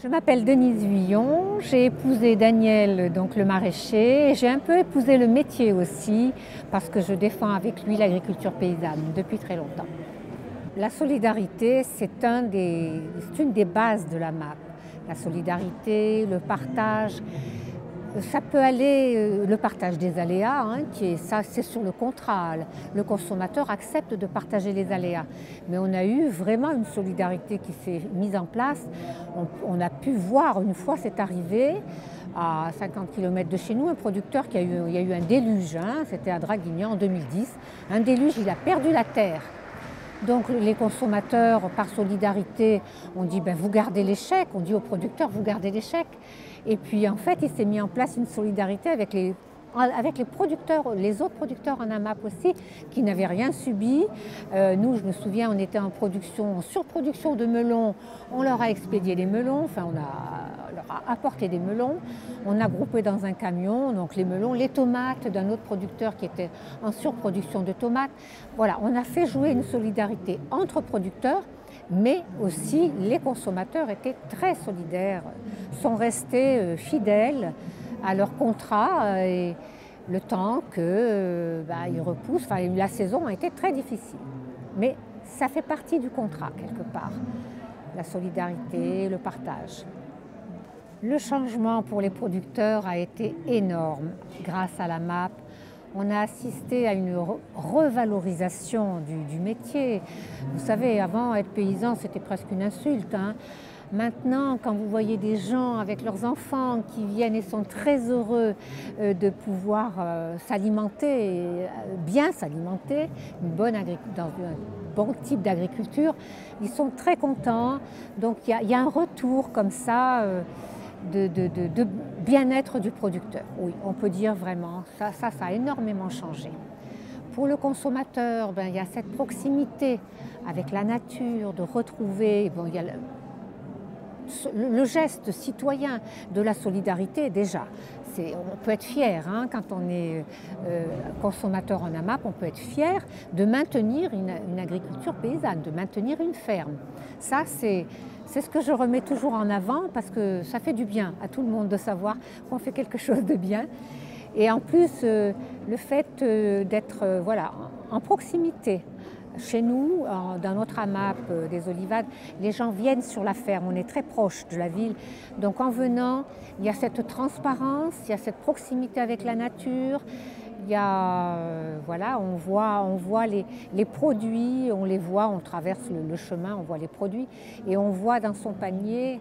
Je m'appelle Denise Vuillon, j'ai épousé Daniel, donc le maraîcher, et j'ai un peu épousé le métier aussi, parce que je défends avec lui l'agriculture paysanne depuis très longtemps. La solidarité, c'est une des bases de la MAP. La solidarité, le partage, ça peut aller, le partage des aléas, ça c'est sur le contrat. Le consommateur accepte de partager les aléas. Mais on a eu vraiment une solidarité qui s'est mise en place. On a pu voir, une fois c'est arrivé, à 50 km de chez nous, un producteur il y a eu un déluge, c'était à Draguignan en 2010. Un déluge, il a perdu la terre. Donc les consommateurs, par solidarité, ont dit vous gardez les chèques, on dit aux producteurs vous gardez les chèques. Et puis en fait il s'est mis en place une solidarité avec les producteurs, les autres producteurs en AMAP aussi, qui n'avaient rien subi. Nous, je me souviens, on était en surproduction de melons, on leur a expédié des melons, on leur a apporté des melons, on a groupé dans un camion, donc les melons, les tomates d'un autre producteur qui était en surproduction de tomates. Voilà, on a fait jouer une solidarité entre producteurs, mais aussi les consommateurs étaient très solidaires, sont restés fidèles à leur contrat et le temps qu'ils repoussent. La saison a été très difficile, mais ça fait partie du contrat quelque part, la solidarité, le partage. Le changement pour les producteurs a été énorme grâce à la MAP. On a assisté à une revalorisation du métier. Vous savez, avant, être paysan, c'était presque une insulte. Maintenant, quand vous voyez des gens avec leurs enfants qui viennent et sont très heureux de pouvoir s'alimenter, bien s'alimenter, dans un bon type d'agriculture, ils sont très contents. Donc il y a un retour comme ça de bien-être du producteur. Oui, on peut dire vraiment, ça a énormément changé. Pour le consommateur, il y a cette proximité avec la nature, de retrouver, il y a le geste citoyen de la solidarité déjà. On peut être fier, quand on est consommateur en AMAP, on peut être fier de maintenir une agriculture paysanne, de maintenir une ferme. Ça, c'est ce que je remets toujours en avant parce que ça fait du bien à tout le monde de savoir qu'on fait quelque chose de bien. Et en plus, le fait d'être en proximité. Chez nous, dans notre AMAP des Olivades, les gens viennent sur la ferme, on est très proche de la ville. Donc en venant, il y a cette transparence, il y a cette proximité avec la nature. Il y a, on voit les produits, on les voit, on traverse le chemin, on voit les produits et on voit dans son panier,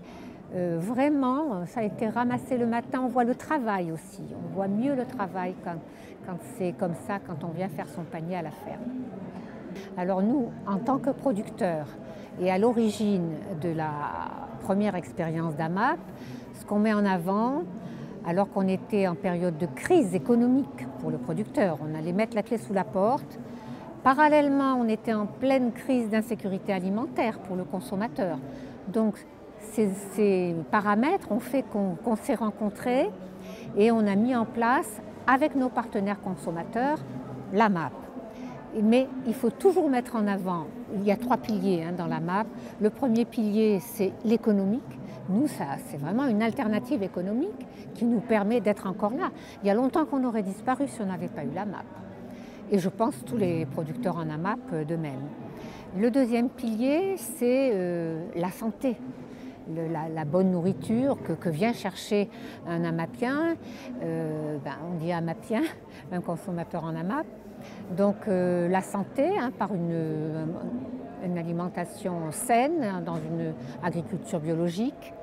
vraiment, ça a été ramassé le matin, on voit le travail aussi. On voit mieux le travail quand c'est comme ça, quand on vient faire son panier à la ferme. Alors nous, en tant que producteurs et à l'origine de la première expérience d'AMAP, ce qu'on met en avant, alors qu'on était en période de crise économique pour le producteur, on allait mettre la clé sous la porte. Parallèlement, on était en pleine crise d'insécurité alimentaire pour le consommateur. Donc ces paramètres ont fait qu'on s'est rencontrés et on a mis en place, avec nos partenaires consommateurs, l'AMAP. Mais il faut toujours mettre en avant, il y a 3 piliers dans la MAP. Le premier pilier, c'est l'économique. Nous, c'est vraiment une alternative économique qui nous permet d'être encore là. Il y a longtemps qu'on aurait disparu si on n'avait pas eu la MAP. Et je pense tous les producteurs en AMAP de même. Le deuxième pilier, c'est la santé. La bonne nourriture que vient chercher un AMAPien, on dit AMAPien, un consommateur en AMAP. Donc la santé, par une alimentation saine, dans une agriculture biologique.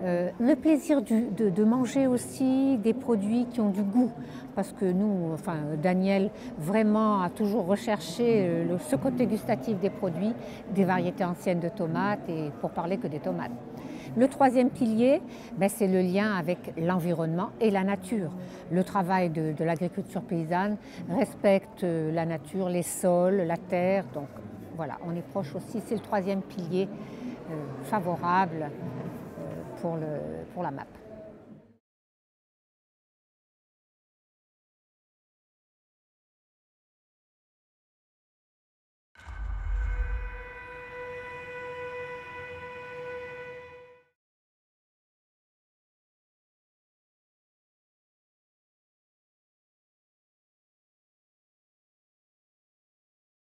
Le plaisir de manger aussi des produits qui ont du goût, parce que nous, Daniel vraiment a toujours recherché ce côté gustatif des produits, des variétés anciennes de tomates, et pour parler que des tomates. Le troisième pilier, c'est le lien avec l'environnement et la nature. Le travail de l'agriculture paysanne respecte la nature, les sols, la terre. Donc voilà, on est proche aussi. C'est le troisième pilier favorable pour la MAP.